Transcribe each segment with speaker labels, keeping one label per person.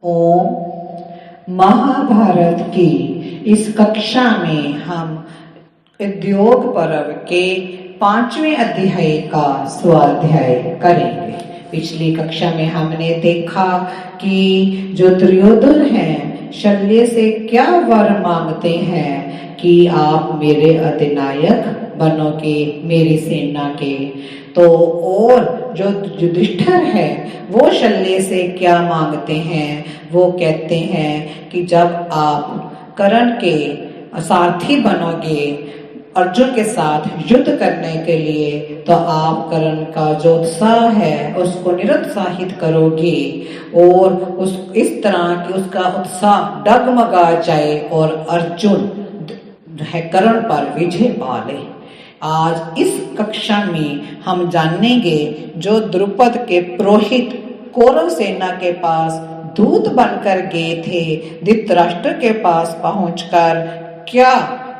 Speaker 1: ओम। महाभारत की इस कक्षा में हम उद्योग पर्व के 5वें अध्याय का स्वाध्याय करेंगे। पिछली कक्षा में हमने देखा कि जो दुर्योधन हैं शल्य से क्या वर मांगते हैं कि आप मेरे अधिनायक बनोगे मेरी सेना के। तो और जो युधिष्ठिर है वो शल्य से क्या मांगते हैं, वो कहते हैं कि जब आप कर्ण के सारथी बनोगे अर्जुन के साथ युद्ध करने के लिए तो आप कर्ण का जो उत्साह है उसको निरुत्साहित करोगे और उस इस तरह कि उसका उत्साह डगमगा जाए और अर्जुन है कर्ण पर विजय पा ले। आज इस कक्षा में हम जानेंगे जो द्रुपद के पुरोहित कौरव सेना के पास दूत बनकर गए थे धृतराष्ट्र के पास पहुंचकर क्या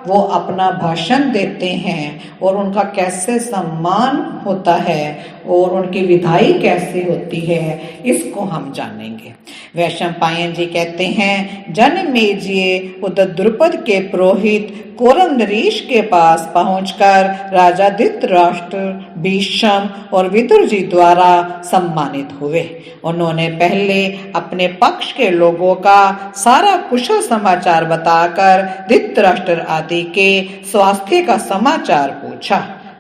Speaker 1: वो अपना भाषण देते हैं और उनका कैसे सम्मान होता है और उनकी विदाई कैसे होती है, इसको हम जानेंगे। वैशंपायन जी कहते हैं, जनमेजय उधर द्रुपद के पुरोहित कौरव नरेश के पास पहुंचकर राजा धृतराष्ट्र, भीष्म और विदुर जी द्वारा सम्मानित हुए। उन्होंने पहले अपने पक्ष के लोगों का सारा कुशल समाचार बताकर धृतराष्ट्र आदि के स्वास्थ्य का समाचार पूछा।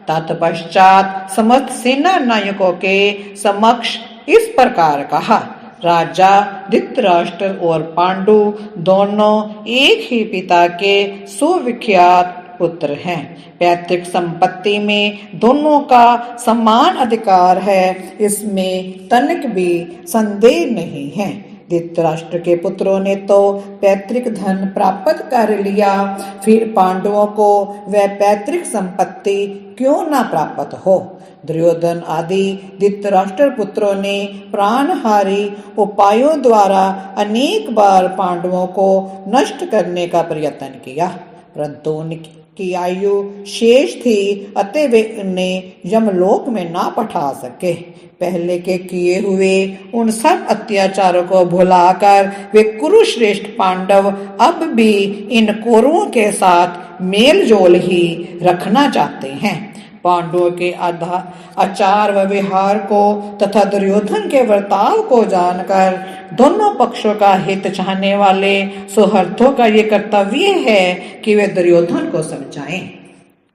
Speaker 1: तत्पश्चात समस्त सेना नायकों के समक्ष इस प्रकार कहा, राजा धृतराष्ट्र और पांडु दोनों एक ही पिता के सुविख्यात पुत्र हैं। पैतृक संपत्ति में दोनों का समान अधिकार है, इसमें तनिक भी संदेह नहीं है। धृतराष्ट्र के पुत्रों ने तो पैतृक धन प्राप्त कर लिया, फिर पांडवों को वह पैतृक संपत्ति क्यों न प्राप्त हो। दुर्योधन आदि धृतराष्ट्र पुत्रों ने प्राणहारी उपायों द्वारा अनेक बार पांडवों को नष्ट करने का प्रयत्न किया, परंतु उनकी आयु शेष थी, अतः वे उन्हें यमलोक में ना पठा सके। पहले के किए हुए उन सब अत्याचारों को भुलाकर वे कुरुश्रेष्ठ पांडव अब भी इन कौरवों के साथ मेल जोल ही रखना चाहते हैं। पांडवों के आचार व व्यवहार को तथा दुर्योधन के वर्ताव को जानकर दोनों पक्षों का हित चाहने वाले सुहृदों का ये कर्तव्य है कि वे दुर्योधन को समझाएं।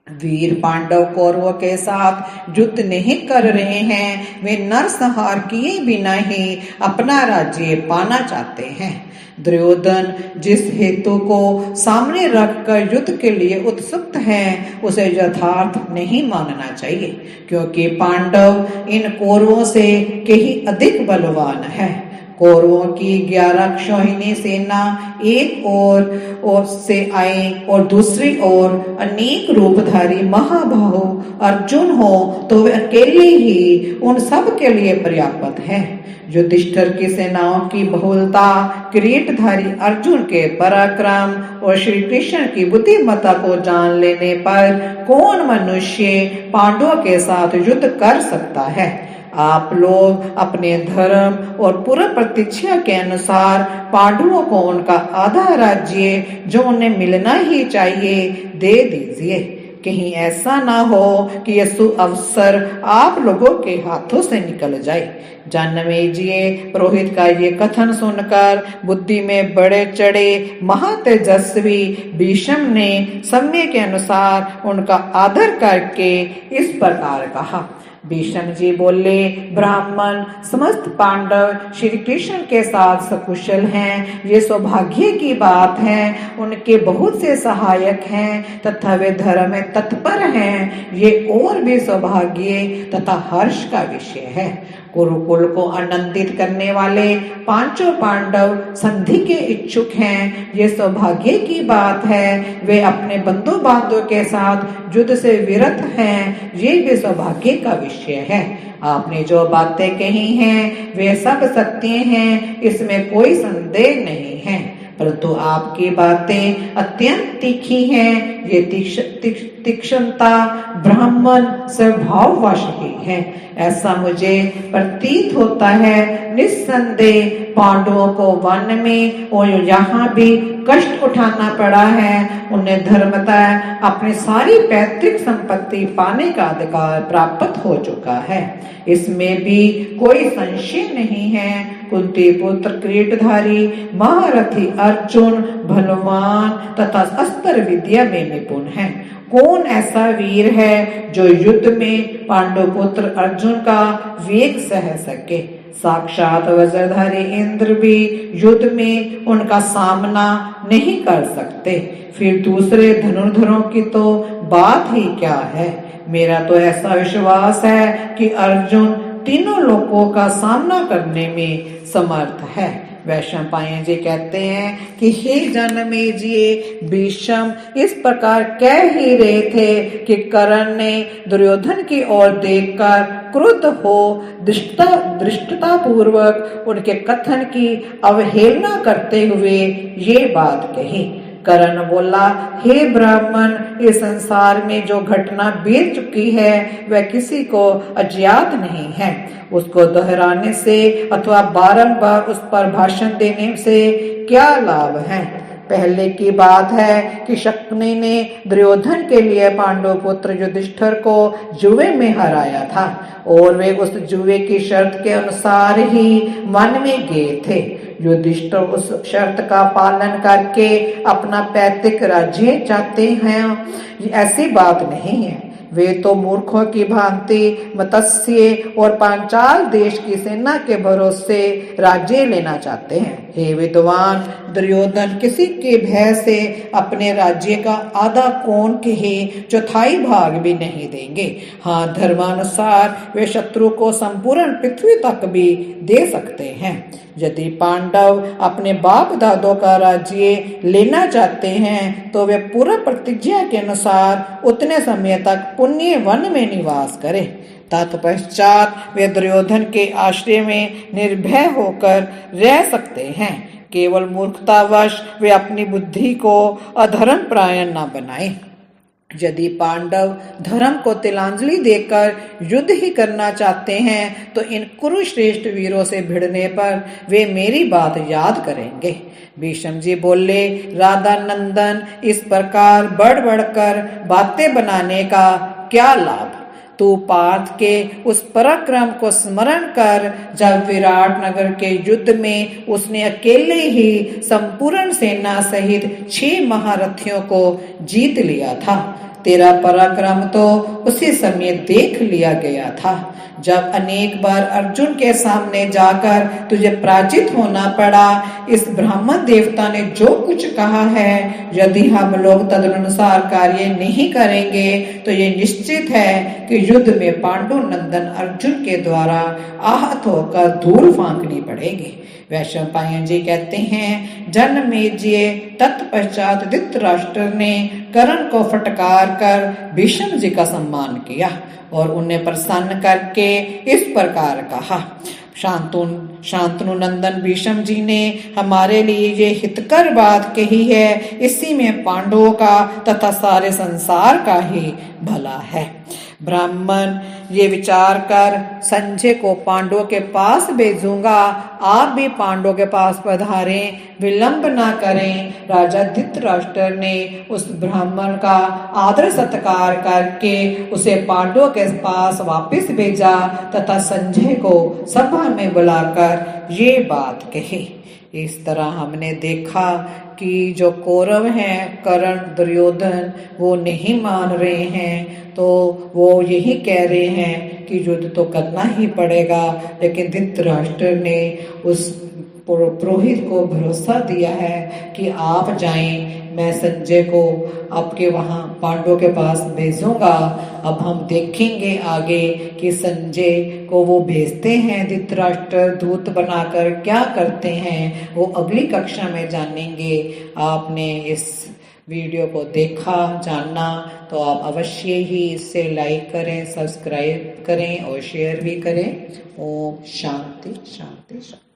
Speaker 1: वीर पांडव कौरवों के साथ युद्ध नहीं कर रहे हैं, वे नरसंहार किए बिना ही अपना राज्य पाना चाहते हैं। दुर्योधन जिस हेतु को सामने रखकर युद्ध के लिए उत्सुक है उसे यथार्थ नहीं मानना चाहिए, क्योंकि पांडव इन कौरवों से कहीं अधिक बलवान है। कौरवों की 11 क्षोहिणी सेना एक ओर से आए और दूसरी ओर अनेक रूपधारी महाबाहु अर्जुन हो तो वे अकेले ही उन सब के लिए पर्याप्त है। युधिष्ठिर की सेनाओं की बहुलता, किरीटधारी अर्जुन के पराक्रम और श्री कृष्ण की बुद्धिमत्ता को जान लेने पर कौन मनुष्य पांडवों के साथ युद्ध कर सकता है। आप लोग अपने धर्म और पूर्व प्रतिज्ञा के अनुसार पांडवों को उनका आधा राज्य जो उन्हें मिलना ही चाहिए दे दीजिए। कहीं ऐसा ना हो कि यह सुअवसर आप लोगों के हाथों से निकल जाए। जनमेजय पुरोहित का ये कथन सुनकर बुद्धि में बड़े चढ़े महातेजस्वी भीष्म ने समय के अनुसार उनका आदर करके इस प्रकार कहा। भीष्म जी बोले, ब्राह्मण समस्त पांडव श्री कृष्ण के साथ सकुशल हैं, ये सौभाग्य की बात है। उनके बहुत से सहायक हैं तथा वे धर्म में तत्पर हैं, ये और भी सौभाग्य तथा हर्ष का विषय है। कुरुकुल को आनंदित करने वाले पांचों पांडव संधि के इच्छुक हैं, ये सौभाग्य की बात है। वे अपने बंधु बांधवों के साथ युद्ध से विरत हैं, ये भी सौभाग्य का विषय है। आपने जो बातें कही हैं वे सब सत्य हैं, इसमें कोई संदेह नहीं है। परंतु आपकी बातें अत्यंत तीखी हैं। ये तीक्ष्णता ब्राह्मण स्वभाववश ही है, ऐसा मुझे प्रतीत होता है। निस्संदेह पांडवों को वन में और यहाँ भी कष्ट उठाना पड़ा है। उन्हें धर्मतः अपनी सारी पैतृक संपत्ति पाने का अधिकार प्राप्त हो चुका है, इसमें भी कोई संशय नहीं है। कुंती पुत्र क्रीटधारी महारथी अर्जुन बलवान तथा अस्त्र विद्या में निपुण है। कौन ऐसा वीर है जो युद्ध में पांडु पुत्र अर्जुन का वेग सह सके? साक्षात वज्रधारी इंद्र भी युद्ध में उनका सामना नहीं कर सकते, फिर दूसरे धनुर्धरों की तो बात ही क्या है। मेरा तो ऐसा विश्वास है कि अर्जुन तीनों लोगों का सामना करने में समर्थ है। वैशंपायन जी कहते हैं कि हे जनमेजय, भीष्म इस प्रकार कह ही रहे थे कि कर्ण ने दुर्योधन की ओर देखकर क्रुद्ध हो दृष्टता पूर्वक उनके कथन की अवहेलना करते हुए ये बात कही। कर्ण बोला, हे ब्राह्मण, इस संसार में जो घटना बीत चुकी है वह किसी को अज्ञात नहीं है। उसको दोहराने से अथवा बारंबार उस पर भाषण देने से क्या लाभ है। पहले की बात है कि शकुनि ने दुर्योधन के लिए पांडु पुत्र युधिष्ठिर को जुए में हराया था और वे उस जुए की शर्त के अनुसार ही वन में गए थे। युधिष्ठिर उस शर्त का पालन करके अपना पैतृक राज्य चाहते हैं, ऐसी बात नहीं है। वे तो मूर्खों की भांति मत्स्य और पांचाल देश की सेना के भरोसे राज्य लेना चाहते हैं। हे विद्वान, दुर्योधन किसी के भय से अपने राज्य का आधा कोण के ही चौथाई भाग भी नहीं देंगे। हाँ, धर्मानुसार वे शत्रु को संपूर्ण पृथ्वी तक भी दे सकते हैं। यदि पांडव अपने बाप दादों का राज्य लेना चाहते हैं तो वे पूर्व प्रतिज्ञा के अनुसार उतने समय तक पुण्य वन में निवास करें। तत्पश्चात वे दुर्योधन के आश्रय में निर्भय होकर रह सकते हैं। केवल मूर्खतावश वे अपनी बुद्धि को अधर्म प्रायण न बनाएं। यदि पांडव धर्म को तिलांजलि देकर युद्ध ही करना चाहते हैं तो इन कुरुश्रेष्ठ वीरों से भिड़ने पर वे मेरी बात याद करेंगे। भीष्म जी बोले, राधा नंदन, इस प्रकार बढ़ बढ़कर बातें बनाने का क्या लाभ। तू पार्थ के उस पराक्रम को स्मरण कर जब विराट नगर के युद्ध में उसने अकेले ही संपूर्ण सेना सहित 6 महारथियों को जीत लिया था। तेरा पराक्रम तो उसी समय देख लिया गया था जब अनेक बार अर्जुन के सामने जाकर तुझे पराजित होना पड़ा। इस ब्राह्मण देवता ने जो कुछ कहा है, यदि हम लोग तदनुसार कार्य नहीं करेंगे तो ये निश्चित है कि युद्ध में पांडु नंदन अर्जुन के द्वारा आहत होकर धूल फांकनी पड़ेगी। वैशंपायन जी कहते हैं, जनमेजय, तत्पश्चात धृतराष्ट्र ने कर्ण को फटकार कर भीष्म जी का सम्मान किया और उन्हें प्रसन्न करके इस प्रकार कहा, शांतनु नंदन भीष्म जी ने हमारे लिए ये हितकर बात कही है, इसी में पांडवों का तथा सारे संसार का ही भला है। ब्राह्मण ये विचार कर संजय को पांडवों के पास भेजूंगा, आप भी पांडवों के पास पधारें, विलंब ना करें। राजा धृतराष्ट्र ने उस ब्राह्मण का आदर सत्कार करके उसे पांडवों के पास वापस भेजा तथा संजय को सभा में बुलाकर ये बात कही। इस तरह हमने देखा कि जो कौरव हैं, कर्ण, दुर्योधन, वो नहीं मान रहे हैं, तो वो यही कह रहे हैं कि युद्ध तो करना ही पड़ेगा। लेकिन धृतराष्ट्र ने उस पुरोहित को भरोसा दिया है कि आप जाएं, मैं संजय को आपके वहां पांडवों के पास भेजूंगा। अब हम देखेंगे आगे कि संजय को वो भेजते हैं धृतराष्ट्र दूत बनाकर, क्या करते हैं वो अगली कक्षा में जानेंगे। आपने इस वीडियो को देखा, जानना, तो आप अवश्य ही इसे लाइक करें, सब्सक्राइब करें और शेयर भी करें। ओम शांति शांति शांति।